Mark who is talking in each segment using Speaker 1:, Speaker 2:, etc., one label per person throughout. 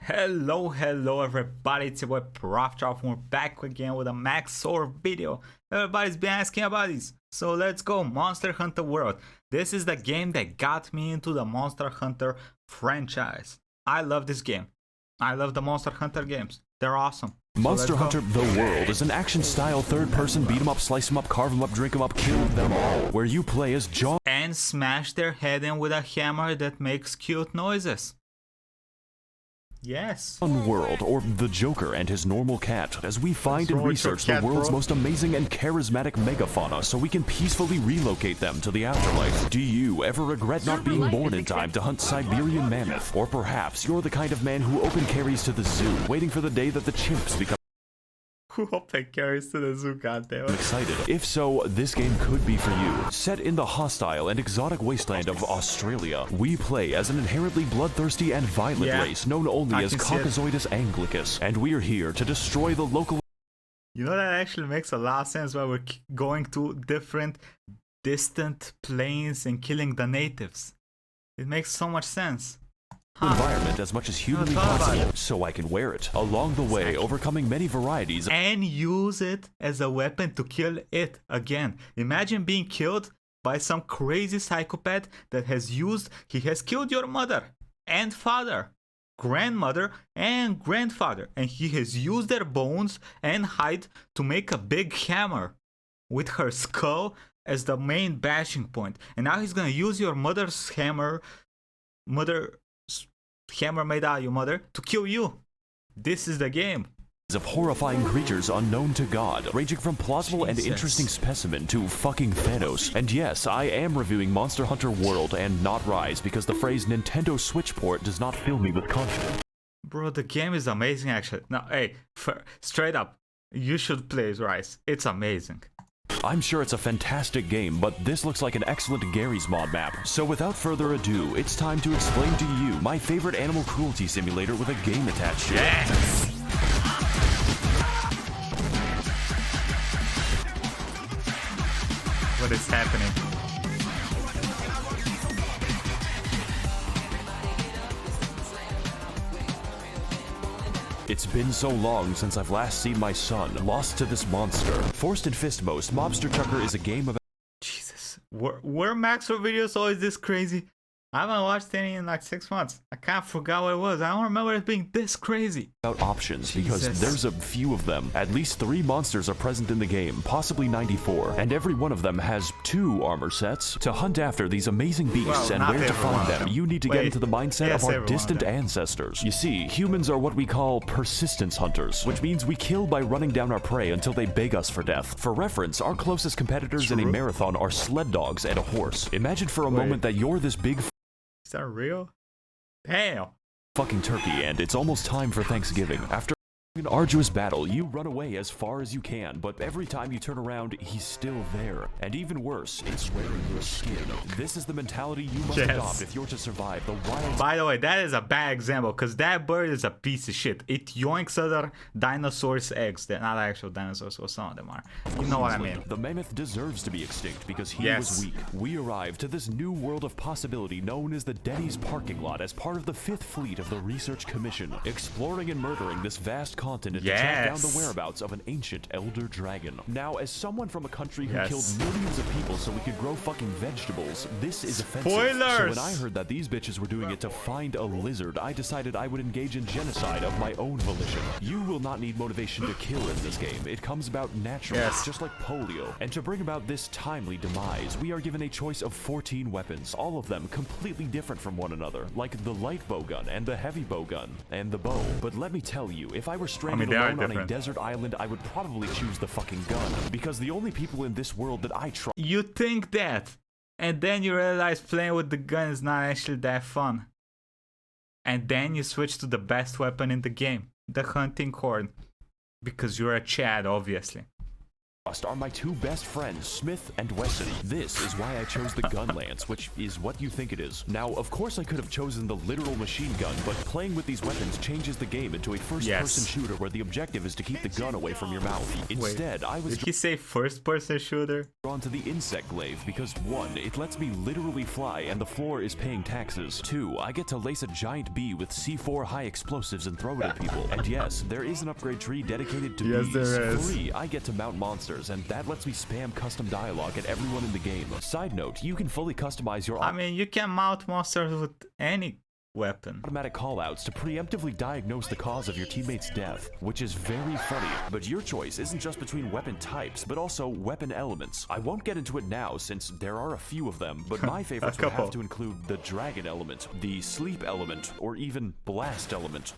Speaker 1: Hello everybody, it's your boy Prof. We're back again with a Max Sword video. Everybody's been asking about this, so let's go. Monster Hunter World. This is the game that got me into the Monster Hunter franchise. I love this game. I love the Monster Hunter games. They're awesome.
Speaker 2: Monster Hunter The World is an action-style third-person beat-em-up, slice-em-up, carve-em-up, drink-em-up, kill them all, where you play as Georgi
Speaker 1: and smash their head in with a hammer that makes cute noises. Yes.
Speaker 2: World, or the Joker and his normal cat, as we find and research the world's most amazing and charismatic megafauna so we can peacefully relocate them to the afterlife. Do you ever regret not being born in time to hunt Siberian mammoth? Or perhaps you're the kind of man who open carries to the zoo, waiting for the day that the chimps become
Speaker 1: Who open carries to the zoo, goddamn.
Speaker 2: excited. If so, this game could be for you. Set in the hostile and exotic wasteland of Australia, we play as an inherently bloodthirsty and violent race known only as Caucasoidus anglicus, and we're here to destroy the local.
Speaker 1: You know, that actually makes a lot of sense why we're going to different distant plains and killing the natives. It makes so much sense.
Speaker 2: Environment as much as humanly possible, so I can wear it. Along the way, overcoming many varieties
Speaker 1: and use it as a weapon to kill it again. Imagine being killed by some crazy psychopath that has killed your mother and father, grandmother and grandfather, and he has used their bones and hide to make a big hammer with her skull as the main bashing point. And now he's gonna use your mother's hammer made out of your mother to kill you. This is the game.
Speaker 2: Of horrifying creatures unknown to God, ranging from plausible and interesting specimen to fucking Thanos. And yes, I am reviewing Monster Hunter World and not Rise because the phrase Nintendo Switch port does not fill me with confidence.
Speaker 1: Bro, the game is amazing actually. No, hey, straight up, you should play Rise. It's amazing.
Speaker 2: I'm sure it's a fantastic game, but this looks like an excellent Gary's mod map. So without further ado, it's time to explain to you my favorite animal cruelty simulator with a game attached to it.
Speaker 1: Yes! What is happening?
Speaker 2: It's been so long since I've last seen my son, lost to this monster. Forced in Fistmost, Mobster Trucker is a game of...
Speaker 1: Jesus, were Maxwell videos always this crazy? I haven't watched any in like 6 months. I kind of forgot what it was. I don't remember it being this crazy.
Speaker 2: About options, because there's a few of them. At least 3 monsters are present in the game, possibly 94, and every one of them has 2 armor sets. To hunt after these amazing beasts and where to find them, you need to get into the mindset of our distant ancestors. You see, humans are what we call persistence hunters, which means we kill by running down our prey until they beg us for death. For reference, our closest competitors in a marathon are sled dogs and a horse. Imagine for a moment that you're this big...
Speaker 1: Is that real? Damn.
Speaker 2: Fucking turkey, and it's almost time for Thanksgiving. After an arduous battle, you run away as far as you can, but every time you turn around, he's still there. And even worse, it's wearing your skin. This is the mentality you must adopt if you're to survive the wild...
Speaker 1: By the way, that is a bad example, because that bird is a piece of shit. It yoinks other dinosaurs' eggs. They're not actual dinosaurs, well, some of them are. You know what I mean.
Speaker 2: The mammoth deserves to be extinct because he was weak. We arrived to this new world of possibility known as the Denny's parking lot as part of the 5th Fleet of the Research Commission, exploring and murdering this vast continent to track down the whereabouts of an ancient elder dragon. Now, as someone from a country who killed millions of people so we could grow fucking vegetables, this is offensive. So when I heard that these bitches were doing it to find a lizard, I decided I would engage in genocide of my own volition. You will not need motivation to kill in this game. It comes about naturally, just like polio. And to bring about this timely demise, we are given a choice of 14 weapons, all of them completely different from one another, like the light bowgun and the heavy bowgun and the bow. But let me tell you, if I were stranded alone on a desert island, I would probably choose the fucking gun, because the only people in this world that I trust...
Speaker 1: You think that, and then you realize playing with the gun is not actually that fun. And then you switch to the best weapon in the game, the hunting horn, because you're a Chad, obviously.
Speaker 2: are my two best friends, Smith and Wesson. This is why I chose the gun lance, which is what you think it is. Now, of course I could have chosen the literal machine gun, but playing with these weapons changes the game into a first-person shooter where the objective is to keep the gun away from your mouth. Instead,
Speaker 1: did he say first-person shooter?
Speaker 2: Drawn to the insect glaive because 1, it lets me literally fly and the floor is paying taxes. 2, I get to lace a giant bee with C4 high explosives and throw it at people. And yes, there is an upgrade tree dedicated to bees.
Speaker 1: There is.
Speaker 2: 3, I get to mount monsters, and that lets me spam custom dialogue at everyone in the game. Side note, you can fully customize your...
Speaker 1: I mean, you can mount monsters with any weapon.
Speaker 2: Automatic callouts to preemptively diagnose the cause of your teammate's death, which is very funny. But your choice isn't just between weapon types, but also weapon elements. I won't get into it now since there are a few of them, but my favorites would have to include the dragon element, the sleep element, or even blast element.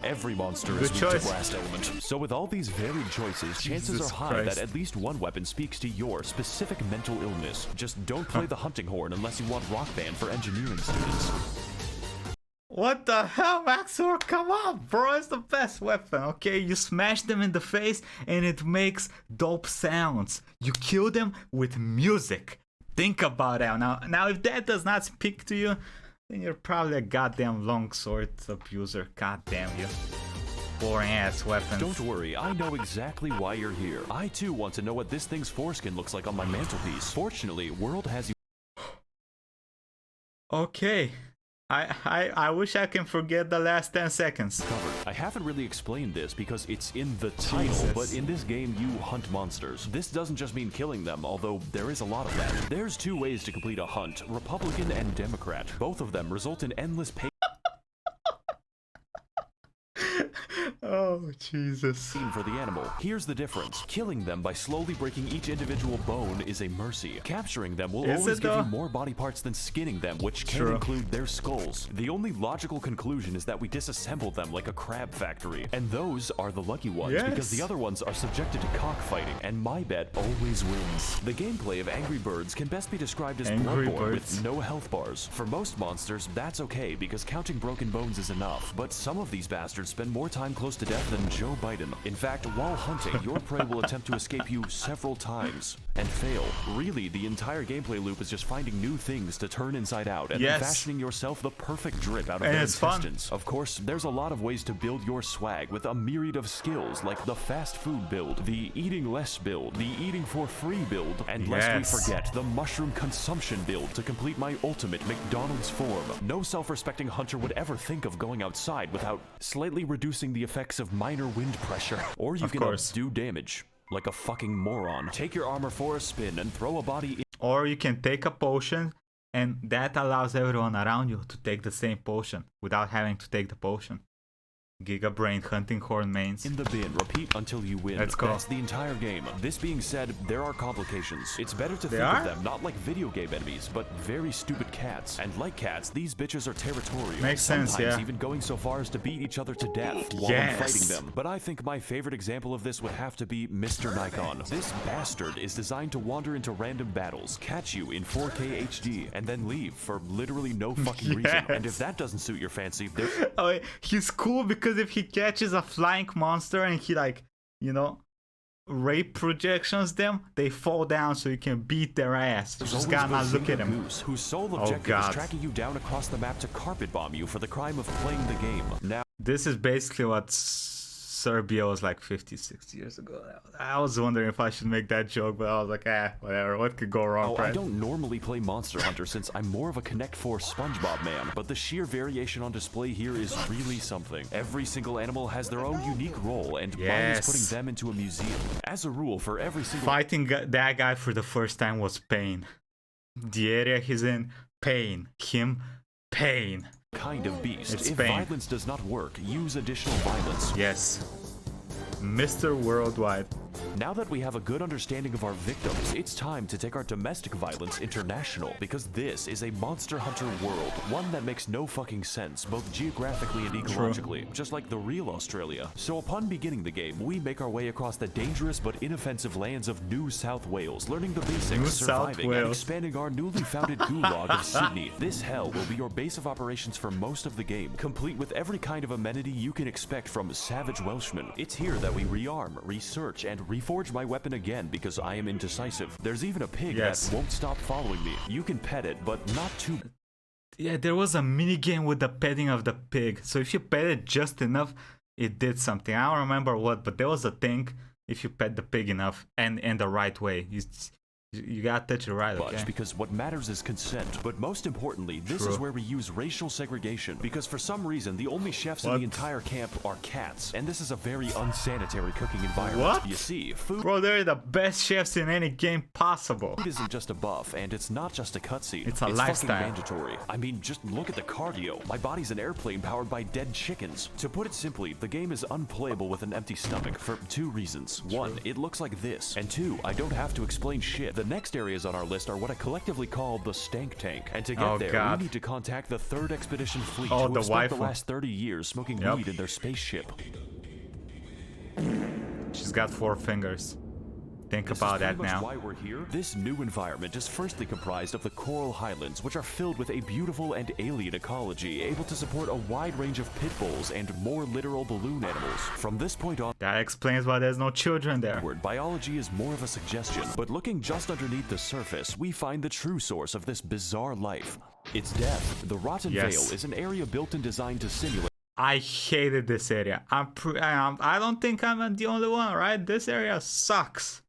Speaker 2: Every monster is weak to blast element. So with all these varied choices, chances are high that at least one weapon speaks to your specific mental illness. Just don't play the hunting horn unless you want Rock Band for engineering students.
Speaker 1: What the hell, Maxor? Come on, bro, it's the best weapon, okay? You smash them in the face and it makes dope sounds. You kill them with music. Think about it. Now if that does not speak to you, then you're probably a goddamn longsword abuser. Goddamn you. Boring ass weapons.
Speaker 2: Don't worry, I know exactly why you're here. I too want to know what this thing's foreskin looks like on my mantelpiece. Fortunately, World has you.
Speaker 1: Okay. I wish I can forget the last 10 seconds.
Speaker 2: Covered. I haven't really explained this because it's in the title, but in this game you hunt monsters. This doesn't just mean killing them, although there is a lot of that. There's 2 ways to complete a hunt, Republican and Democrat. Both of them result in endless pay.
Speaker 1: Oh, Jesus.
Speaker 2: For the animal. Here's the difference. Killing them by slowly breaking each individual bone is a mercy. Capturing them will always give you more body parts than skinning them, which can include their skulls. The only logical conclusion is that we disassemble them like a crab factory. And those are the lucky ones, because the other ones are subjected to cockfighting, and my bet always wins. The gameplay of Angry Birds can best be described as Bloodborne with no health bars. For most monsters, that's okay, because counting broken bones is enough. But some of these bastards spend more time close to death than Joe Biden. In fact, while hunting, your prey will attempt to escape you several times and fail. Really, the entire gameplay loop is just finding new things to turn inside out and then fashioning yourself the perfect drip out of their intestines. Of course, there's a lot of ways to build your swag with a myriad of skills like the fast food build, the eating less build, the eating for free build, and lest we forget, the mushroom consumption build to complete my ultimate McDonald's form. No self-respecting hunter would ever think of going outside without slightly reducing the effects of minor wind pressure. Or you can do damage like a fucking moron. Take your armor for a spin and throw a body in.
Speaker 1: Or you can take a potion, and that allows everyone around you to take the same potion without having to take the potion. Giga Brain hunting horn mains.
Speaker 2: In the bin, repeat until you win.
Speaker 1: Let's go.
Speaker 2: That's the entire game. This being said, there are complications. It's better to think of them not like video game enemies, but very stupid cats. And like cats, these bitches are territorial.
Speaker 1: Makes sense,
Speaker 2: sometimes even going so far as to beat each other to death while I'm fighting them. But I think my favorite example of this would have to be Mr. Nikon. This bastard is designed to wander into random battles, catch you in 4K HD, and then leave for literally no fucking reason. And if that doesn't suit your fancy,
Speaker 1: he's cool because if he catches a flying monster and he, like, you know, rape projections them, they fall down so you can beat their ass. You just gotta not look at him.
Speaker 2: Goose, whose sole objective is tracking you down across the map to carpet bomb you for the crime of playing the game. Now,
Speaker 1: this is basically what Serbia was like 50-60 years ago. I was wondering if I should make that joke, but I was like, whatever, what could go wrong, right?
Speaker 2: I don't normally play Monster Hunter since I'm more of a Connect 4 SpongeBob man, but the sheer variation on display here is really something. Every single animal has their own unique role, and mine is putting them into a museum. As a rule, for every single...
Speaker 1: Fighting that guy for the first time was pain. The area he's in, pain. Him, pain.
Speaker 2: Kind of beast. If violence does not work, use additional violence.
Speaker 1: Yes. Mr. Worldwide.
Speaker 2: Now that we have a good understanding of our victims, it's time to take our domestic violence international, because this is a Monster Hunter world, one that makes no fucking sense, both geographically and ecologically, just like the real Australia. So upon beginning the game, we make our way across the dangerous but inoffensive lands of New South Wales, learning the basics, surviving, and expanding our newly founded gulag of Sydney. This hell will be your base of operations for most of the game, complete with every kind of amenity you can expect from savage Welshmen. It's here that we rearm, research, and reforge my weapon again because I am indecisive. There's even a pig
Speaker 1: Yes.
Speaker 2: that won't stop following me. You can pet it, but not too.
Speaker 1: Yeah, there was a mini game with the petting of the pig. So if you pet it just enough, it did something. I don't remember what, but there was a thing. If you pet the pig enough and the right way, you gotta touch it right, okay?
Speaker 2: Because what matters is consent. But most importantly, this is where we use racial segregation. Because for some reason, the only chefs in the entire camp are cats. And this is a very unsanitary cooking environment.
Speaker 1: What?
Speaker 2: You see, food...
Speaker 1: Bro, they're the best chefs in any game possible.
Speaker 2: Food isn't just a buff, and it's not just a cutscene.
Speaker 1: It's a lifestyle.
Speaker 2: Fucking mandatory. I mean, just look at the cardio. My body's an airplane powered by dead chickens. To put it simply, the game is unplayable with an empty stomach for two reasons. One, it looks like this. And two, I don't have to explain shit. The next areas on our list are what I collectively call the stank tank. And to get there, we need to contact the 3rd Expedition Fleet, who have spent the last 30 years smoking weed in their spaceship.
Speaker 1: She's got 4 fingers. Think about that now.
Speaker 2: Why we're here. This new environment is firstly comprised of the Coral Highlands, which are filled with a beautiful and alien ecology, able to support a wide range of pit bulls and more literal balloon animals. From this point on,
Speaker 1: that explains why there's no children there.
Speaker 2: Biology is more of a suggestion, but looking just underneath the surface, we find the true source of this bizarre life. It's death. The Rotten Vale is an area built and designed to simulate.
Speaker 1: I hated this area. I don't think I'm the only one, right? This area sucks.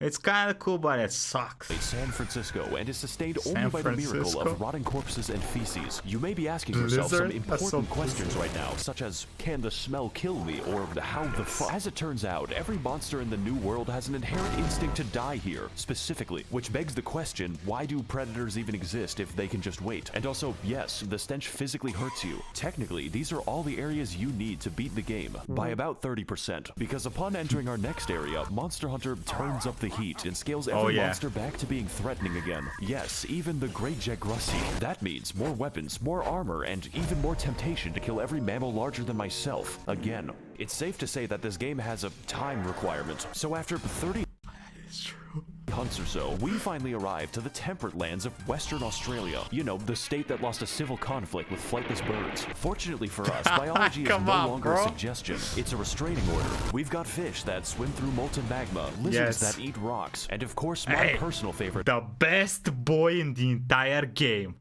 Speaker 1: It's kind of cool, but it sucks.
Speaker 2: San Francisco, and is sustained only by the miracle of rotting corpses and feces. You may be asking yourself some important questions right now, such as, can the smell kill me, or how the fuck? As it turns out, every monster in the New World has an inherent instinct to die here, specifically, which begs the question, why do predators even exist if they can just wait? And also, yes, the stench physically hurts you. Technically, these are all the areas you need to beat the game, by about 30%, because upon entering our next area, Monster Hunter turns up the heat and scales every monster back to being threatening again. Yes, even the Great Jagrussi. That means more weapons, more armor, and even more temptation to kill every mammal larger than myself. Again, it's safe to say that this game has a time requirement. So after 30 hunts or so, we finally arrived to the temperate lands of Western Australia. You know, the state that lost a civil conflict with flightless birds. Fortunately for us, biology is no longer a suggestion. It's a restraining order. We've got fish that swim through molten magma, lizards that eat rocks, and of course, my personal favorite,
Speaker 1: the best boy in the entire game.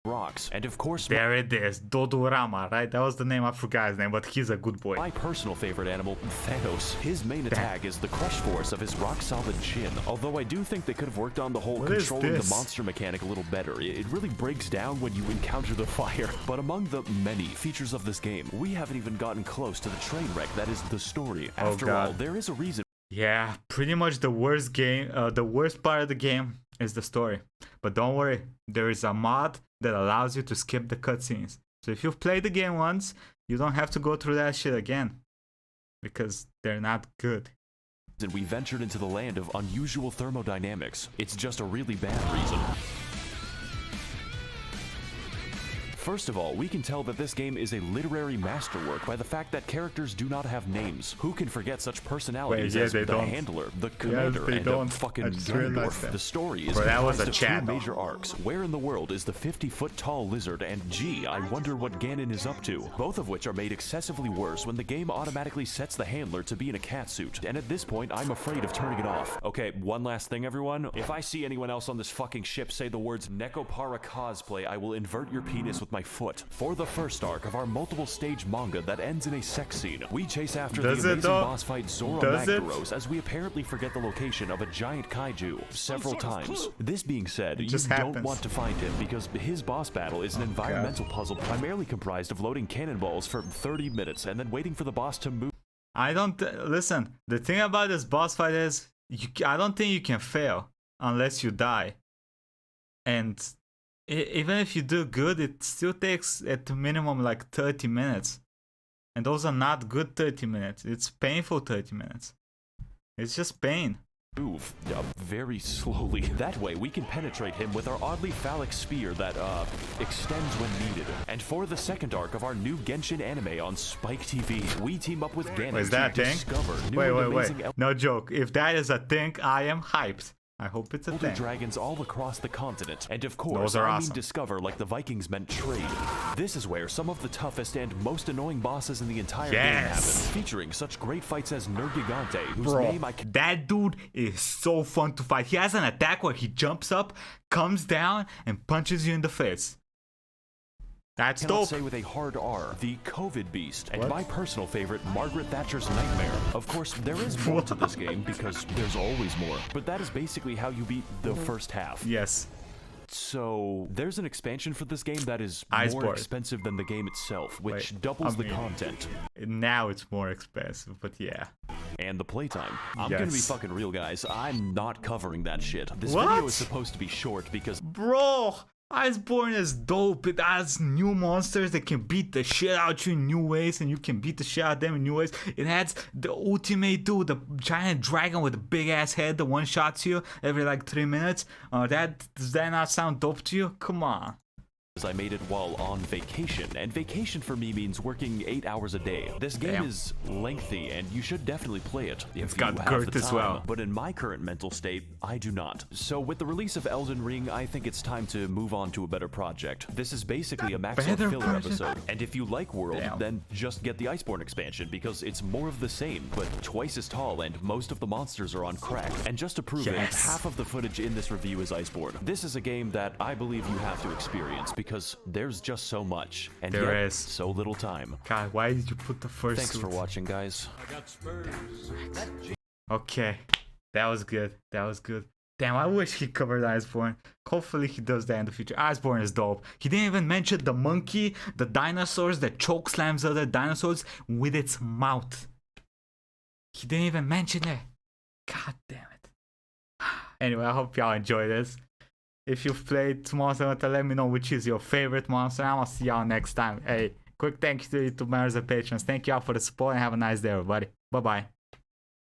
Speaker 2: Rocks, and of course,
Speaker 1: there it is, Dodorama, right? That was the name, I forgot his name, but he's a good boy.
Speaker 2: My personal favorite animal, Thanos. His main attack is the crush force of his rock-solid chin. Although I do think they could have worked on the whole controlling the monster mechanic a little better. It really breaks down when you encounter the fire. But among the many features of this game, we haven't even gotten close to the train wreck that is the story. After all, there is a reason.
Speaker 1: Yeah, pretty much the worst part of the game is the story. But don't worry, there is a mod that allows you to skip the cutscenes. So if you've played the game once, you don't have to go through that shit again, because they're not good.
Speaker 2: And we ventured into the land of unusual thermodynamics. It's just a really bad reason. First of all, we can tell that this game is a literary masterwork by the fact that characters do not have names. Who can forget such personalities as the Handler, the Commander, and the fucking Ganondorf? The story is comprised of 2 major arcs. Where in the world is the 50-foot-tall lizard, and gee, I wonder what Ganon is up to? Both of which are made excessively worse when the game automatically sets the Handler to be in a catsuit. And at this point, I'm afraid of turning it off. Okay, one last thing, everyone. If I see anyone else on this fucking ship say the words Nekopara cosplay, I will invert your penis with my foot. For the first arc of our multiple stage manga that ends in a sex scene, we chase after the amazing boss fight Zora Magdaros as we apparently forget the location of a giant kaiju several times. This being said, you don't want to find him because his boss battle is an environmental puzzle primarily comprised of loading cannonballs for 30 minutes and then waiting for the boss to move.
Speaker 1: Listen, the thing about this boss fight is I don't think you can fail unless you die. And even if you do good, it still takes at minimum like 30 minutes. And those are not good 30 minutes. It's painful 30 minutes. It's just pain.
Speaker 2: Move very slowly. That way we can penetrate him with our oddly phallic spear that extends when needed. And for the second arc of our new Genshin anime on Spike TV, we team up with Ganon to discover new and amazing.
Speaker 1: No joke. If that is a thing, I am hyped. I hope it's a
Speaker 2: older
Speaker 1: thing.
Speaker 2: dragons all across the continent. And of course,
Speaker 1: Those are
Speaker 2: I
Speaker 1: awesome.
Speaker 2: mean discover like the Vikings meant trade. This is where some of the toughest and most annoying bosses in the entire game happen, featuring such great fights as Nergigante, whose name I can...
Speaker 1: That dude is so fun to fight. He has an attack where he jumps up, comes down, and punches you in the face. That's
Speaker 2: cannot
Speaker 1: dope.
Speaker 2: say with a hard R, the COVID Beast, and my personal favorite, Margaret Thatcher's Nightmare. Of course, there is more to this game because there's always more, but that is basically how you beat the first half.
Speaker 1: Yes.
Speaker 2: So, there's an expansion for this game that is
Speaker 1: Iceborne.
Speaker 2: more expensive than the game itself, which doubles the content.
Speaker 1: Now it's more expensive, but yeah.
Speaker 2: And the playtime. I'm gonna be fucking real, guys. I'm not covering that shit. This
Speaker 1: What?
Speaker 2: video is supposed to be short because...
Speaker 1: Bro! Iceborne is dope. It has new monsters that can beat the shit out you in new ways, and you can beat the shit out of them in new ways. It has the ultimate dude, the giant dragon with a big ass head that one shots you every like 3 minutes. Does that not sound dope to you? Come on.
Speaker 2: I made it while on vacation, and vacation for me means working 8 hours a day. This game is lengthy, and you should definitely play it if
Speaker 1: It's
Speaker 2: you
Speaker 1: got
Speaker 2: have
Speaker 1: girth
Speaker 2: the
Speaker 1: as
Speaker 2: time.
Speaker 1: well.
Speaker 2: But in my current mental state, I do not. So with the release of Elden Ring, I think it's time to move on to a better project. This is basically a max out filler episode, and if you like World, then just get the Iceborne expansion because it's more of the same, but twice as tall, and most of the monsters are on crack. And just to prove it, half of the footage in this review is Iceborne. This is a game that I believe you have to experience because there's just so much, and yet so little time.
Speaker 1: God, why did you put the first?
Speaker 2: Thanks for watching, guys.
Speaker 1: Okay, that was good. That was good. Damn, I wish he covered Iceborne. Hopefully he does that in the future. Iceborne is dope. He didn't even mention the monkey, the dinosaurs that choke slams other dinosaurs with its mouth. He didn't even mention it. God damn it. Anyway, I hope y'all enjoy this. If you've played Monster Hunter, let me know which is your favorite monster. I'm gonna see y'all next time. Hey, quick thank you to YouTube members and patrons. Thank y'all for the support and have a nice day, everybody. Bye-bye.